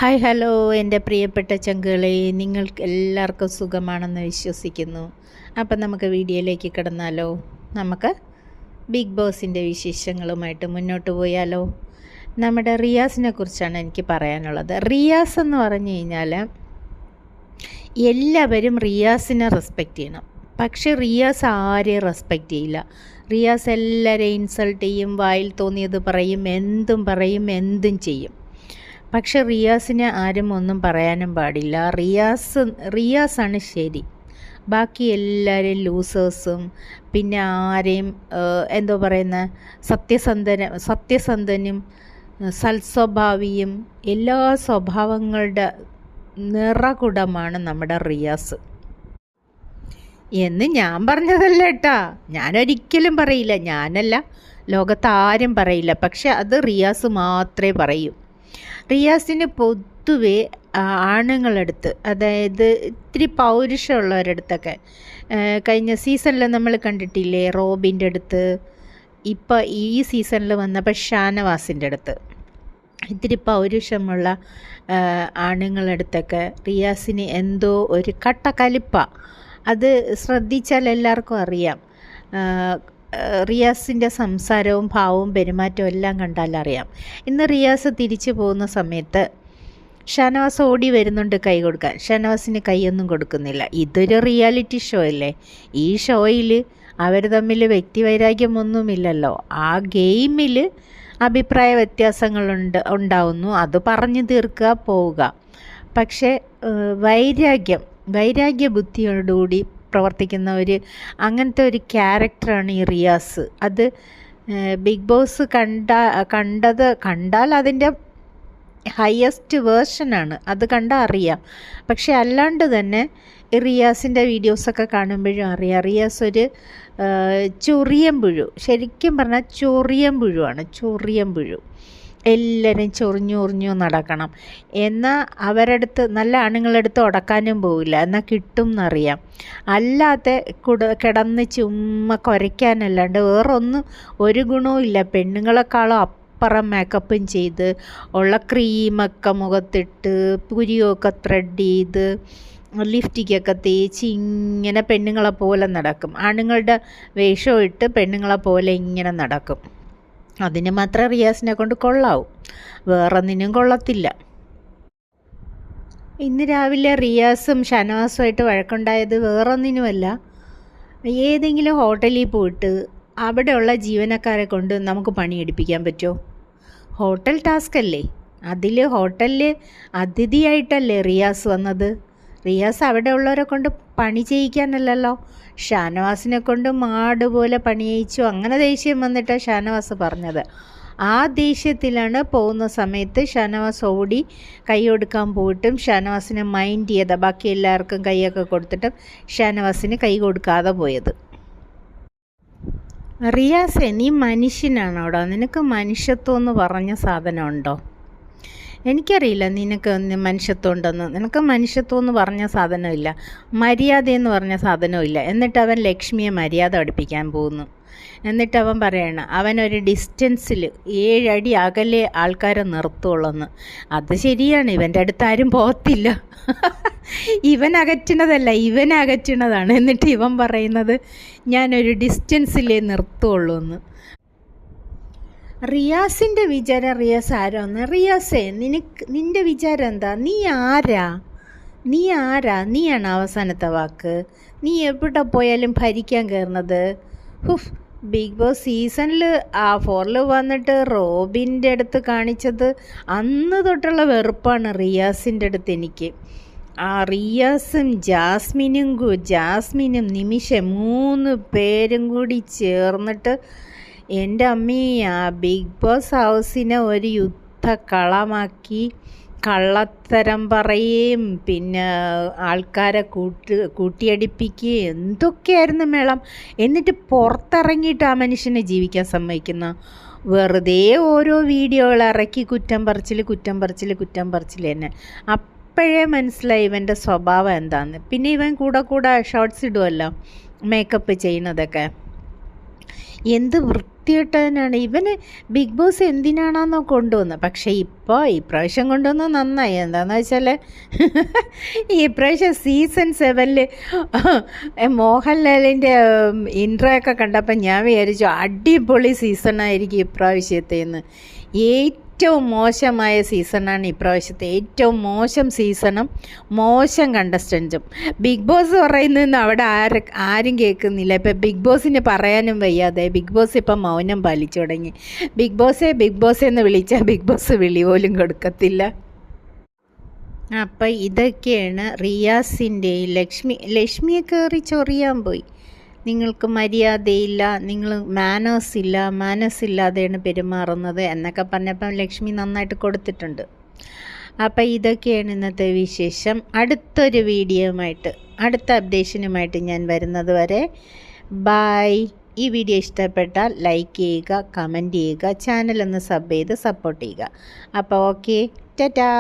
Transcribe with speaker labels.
Speaker 1: Hi hello എൻ്റെ പ്രിയപ്പെട്ട ചങ്കുകളെ, നിങ്ങൾക്ക് എല്ലാവർക്കും സുഖമാണെന്ന് വിശ്വസിക്കുന്നു. അപ്പം നമുക്ക് വീഡിയോയിലേക്ക് കിടന്നാലോ? നമുക്ക് ബിഗ് ബോസിൻ്റെ വിശേഷങ്ങളുമായിട്ട് മുന്നോട്ട് പോയാലോ? നമ്മുടെ റിയാസിനെ കുറിച്ചാണ് എനിക്ക് പറയാനുള്ളത്. റിയാസ് എന്ന് പറഞ്ഞു കഴിഞ്ഞാൽ എല്ലാവരും റിയാസിനെ റെസ്പെക്റ്റ് ചെയ്യണം. പക്ഷേ റിയാസ് ആരെയും റെസ്പെക്റ്റ് ചെയ്യില്ല. റിയാസ് എല്ലാവരെയും ഇൻസൾട്ട് ചെയ്യും, വായിൽ തോന്നിയത് പറയും, എന്തും ചെയ്യും. പക്ഷെ റിയാസിനെ ആരും ഒന്നും പറയാനും പാടില്ല. റിയാസാണ് ശരി. ബാക്കി എല്ലാവരും ലൂസേഴ്സും, പിന്നെ ആരെയും എന്തോ പറയുന്ന സത്യസന്ധനും സൽസ്വഭാവിയും എല്ലാ സ്വഭാവങ്ങളുടെ നിറകുടമാണ് നമ്മുടെ റിയാസ് എന്ന് ഞാൻ പറഞ്ഞതല്ല കേട്ടാ. ഞാനൊരിക്കലും പറയില്ല, ഞാനല്ല, ലോകത്താരും പറയില്ല. പക്ഷെ അത് റിയാസ് മാത്രമേ പറയൂ. റിയാസിന് പൊതുവെ ആണുങ്ങളടുത്ത്, അതായത് ഇത്തിരി പൗരുഷമുള്ളവരടുത്തൊക്കെ, കഴിഞ്ഞ സീസണിൽ നമ്മൾ കണ്ടിട്ടില്ലേ, റോബിൻ്റെ അടുത്ത്, ഇപ്പോൾ ഈ സീസണിൽ വന്നപ്പോൾ ഷാനവാസിൻ്റെ അടുത്ത്, ഇത്തിരി പൗരുഷമുള്ള ആണുങ്ങളടുത്തൊക്കെ റിയാസിന് എന്തോ ഒരു കലിപ്പ. അത് ശ്രദ്ധിച്ചാൽ എല്ലാവർക്കും അറിയാം. റിയാസിൻ്റെ സംസാരവും ഭാവവും പെരുമാറ്റവും എല്ലാം കണ്ടാലറിയാം. ഇന്ന് റിയാസ് തിരിച്ചു പോകുന്ന സമയത്ത് ഷാനവാസ് ഓടി വരുന്നുണ്ട് കൈ കൊടുക്കാൻ. ഷാനവാസിന് കൈയൊന്നും കൊടുക്കുന്നില്ല. ഇതൊരു റിയാലിറ്റി ഷോ അല്ലേ. ഈ ഷോയിൽ അവർ തമ്മിൽ വ്യക്തിവൈരാഗ്യമൊന്നുമില്ലല്ലോ. ആ ഗെയിമിൽ അഭിപ്രായ ഉണ്ടാവുന്നു, അത് പറഞ്ഞു തീർക്കുക, പോവുക. പക്ഷേ വൈരാഗ്യ ബുദ്ധിയോടുകൂടി പ്രവർത്തിക്കുന്ന അങ്ങനത്തെ ഒരു ക്യാരക്ടറാണ് ഈ റിയാസ്. അത് ബിഗ് ബോസ് കണ്ടാൽ അതിൻ്റെ ഹയസ്റ്റ് വേർഷനാണ്, അത് കണ്ടാൽ അറിയാം. പക്ഷെ അല്ലാണ്ട് തന്നെ റിയാസിൻ്റെ വീഡിയോസൊക്കെ കാണുമ്പോഴും അറിയാം, റിയാസ് ഒരു ചൊറിയമ്പുഴു, ശരിക്കും പറഞ്ഞാൽ ചൊറിയമ്പുഴു. എല്ലാവരും ചൊറിഞ്ഞു നടക്കണം. എന്നാൽ അവരടുത്ത്, നല്ല ആണുങ്ങളടുത്ത് ഉടക്കാനും പോവില്ല, എന്നാൽ കിട്ടും എന്നറിയാം. അല്ലാതെ കിടന്ന് ചുമ്മാ കുരയ്ക്കാനല്ലാണ്ട് വേറൊന്നും ഒരു ഗുണവും ഇല്ല. പെണ്ണുങ്ങളെക്കാളും അപ്പുറം മേക്കപ്പും ചെയ്ത്, ഉള്ള ക്രീമൊക്കെ മുഖത്തിട്ട്, പുരിയൊക്കെ ത്രെഡ് ചെയ്ത്, ലിഫ്റ്റിക്കൊക്കെ തേച്ച് ഇങ്ങനെ പെണ്ണുങ്ങളെ പോലെ നടക്കും. ആണുങ്ങളുടെ വേഷം ഇട്ട് പെണ്ണുങ്ങളെ പോലെ ഇങ്ങനെ നടക്കും. അതിന് മാത്രമേ റിയാസിനെ കൊണ്ട് കൊള്ളാവൂ, വേറൊന്നിനും കൊള്ളത്തില്ല. ഇന്ന് രാവിലെ റിയാസും ഷാനവാസുമായിട്ട് വഴക്കുണ്ടായത് വേറൊന്നിനുമല്ല. ഏതെങ്കിലും ഹോട്ടലിൽ പോയിട്ട് അവിടെയുള്ള ജീവനക്കാരെ കൊണ്ട് നമുക്ക് പണിയെടുപ്പിക്കാൻ പറ്റുമോ? ഹോട്ടൽ ടാസ്ക് അല്ലേ. ഹോട്ടലിൽ അതിഥിയായിട്ടല്ലേ റിയാസ് വന്നത്. റിയാസ് അവിടെ ഉള്ളവരെ കൊണ്ട് പണി ചെയ്യിക്കാനല്ലല്ലോ. ഷാനവാസിനെ കൊണ്ട് മാട് പോലെ പണി ചെയ്യിച്ചു. അങ്ങനെ ദേഷ്യം വന്നിട്ടാണ് ഷാനവാസ് പറഞ്ഞത്. ആ ദേഷ്യത്തിലാണ് പോകുന്ന സമയത്ത് ഷാനവാസ് ഓടി കൈ കൊടുക്കാൻ പോയിട്ടും ഷാനവാസിനെ മൈൻഡ് ചെയ്ത, ബാക്കി എല്ലാവർക്കും കൈയൊക്കെ കൊടുത്തിട്ടും ഷാനവാസിന് കൈ കൊടുക്കാതെ പോയത്. റിയാസെ, നീ മനുഷ്യനാണോടാ? നിനക്ക് മനുഷ്യത്വം എന്ന് പറഞ്ഞ സാധനം ഉണ്ടോ? എനിക്കറിയില്ല നിനക്ക് മനുഷ്യത്വം ഉണ്ടെന്ന്. നിനക്ക് മനുഷ്യത്വം എന്ന് പറഞ്ഞ സാധനമില്ല, മര്യാദ എന്ന് പറഞ്ഞ സാധനമില്ല. എന്നിട്ട് അവൻ ലക്ഷ്മിയെ മര്യാദ പഠിപ്പിക്കാൻ പോകുന്നു. എന്നിട്ട് അവൻ പറയണം അവനൊരു ഡിസ്റ്റൻസിൽ 7 അടി അകലെ ആൾക്കാരെ നിർത്തുള്ളെന്ന്. അത് ശരിയാണ്, ഇവൻ്റെ അടുത്ത് ആരും പോകത്തില്ല. ഇവൻ അകറ്റുന്നതല്ല, ഇവൻ അകറ്റുന്നതാണ്. എന്നിട്ട് ഇവൻ പറയുന്നത് ഞാനൊരു ഡിസ്റ്റൻസിലേ നിർത്തുള്ളൂ എന്ന്. റിയാസിൻ്റെ വിചാരം റിയാസ് ആരോന്ന്? റിയാസേ, നിൻ്റെ വിചാരം എന്താ? നീ ആരാ? നീയാണ് അവസാനത്തെ വാക്ക്. നീ എവിടെ പോയാലും ഭരിക്കാൻ കയറുന്നത്. ബിഗ് ബോസ് സീസണിൽ 4 വന്നിട്ട് റോബിൻ്റെ അടുത്ത് കാണിച്ചത് അന്ന് തൊട്ടുള്ള വെറുപ്പാണ് റിയാസിൻ്റെ അടുത്ത് എനിക്ക്. ആ റിയാസും ജാസ്മിനും നിമിഷം 3 പേരും കൂടി ചേർന്നിട്ട് എൻ്റെ അമ്മീ ആ ബിഗ് ബോസ് ഹൗസിനെ ഒരു യുദ്ധക്കളമാക്കി, കള്ളത്തരം പറയുകയും പിന്നെ ആൾക്കാരെ കൂട്ടിയടിപ്പിക്കുകയും എന്തൊക്കെയായിരുന്നു മേളം. എന്നിട്ട് പുറത്തിറങ്ങിയിട്ട് ആ മനുഷ്യനെ ജീവിക്കാൻ സമ്മതിക്കുന്ന, വെറുതെ ഓരോ വീഡിയോകൾ ഇറക്കി കുറ്റം പറച്ചിൽ തന്നെ. അപ്പോഴേ മനസ്സിലായി ഇവൻ്റെ സ്വഭാവം എന്താണെന്ന്. പിന്നെ ഇവൻ കൂടെ ഷോർട്സ് ഇടുമല്ലോ, മേക്കപ്പ് ചെയ്യുന്നതൊക്കെ. എന്ത് വൃത്തികെട്ടവനാണ് ഇവന്. ബിഗ് ബോസ് എന്തിനാണെന്നോ കൊണ്ടുവന്നത്. പക്ഷേ ഇപ്രാവശ്യം കൊണ്ടുവന്നത് നന്നായി. എന്താണെന്ന് വെച്ചാൽ ഇപ്രാവശ്യം സീസൺ 7 മോഹൻലാലിൻ്റെ ഇൻട്രോ ഒക്കെ കണ്ടപ്പോൾ ഞാൻ വിചാരിച്ചു അടിപൊളി സീസണായിരിക്കും ഇപ്രാവശ്യത്തേന്ന്. ഏറ്റവും മോശമായ സീസണാണ് ഇപ്രാവശ്യത്തെ. ഏറ്റവും മോശം സീസണും മോശം കണ്ടസ്റ്റൻറ്റും. ബിഗ് ബോസ് പറയുന്നതെന്ന് അവിടെ ആരും കേൾക്കുന്നില്ല. ഇപ്പം ബിഗ് ബോസിന് പറയാനും വയ്യാതെ ബിഗ് ബോസ് ഇപ്പം മൗനം പാലിച്ചു തുടങ്ങി. ബിഗ് ബോസ് എന്ന് വിളിച്ചാൽ ബിഗ് ബോസ് വിളി പോലും കൊടുക്കത്തില്ല. അപ്പം ഇതൊക്കെയാണ് റിയാസിൻ്റെയും ലക്ഷ്മിയെ കയറി ചൊറിയാൻ പോയി. നിങ്ങൾക്ക് മര്യാദയില്ല, നിങ്ങൾ മാനേഴ്സില്ലാതെയാണ് പെരുമാറുന്നത് എന്നൊക്കെ പറഞ്ഞപ്പം ലക്ഷ്മി നന്നായിട്ട് കൊടുത്തിട്ടുണ്ട്. അപ്പം ഇതൊക്കെയാണ് ഇന്നത്തെ വിശേഷം. അടുത്തൊരു വീഡിയോയുമായിട്ട് അടുത്ത അപ്ഡേഷനുമായിട്ട് ഞാൻ വരുന്നത് വരെ ബായ്. ഈ വീഡിയോ ഇഷ്ടപ്പെട്ടാൽ ലൈക്ക് ചെയ്യുക, കമൻറ്റ് ചെയ്യുക, ചാനലൊന്ന് സബ് ചെയ്ത് സപ്പോർട്ട് ചെയ്യുക. അപ്പോൾ ഓക്കെ, ടാറ്റാ.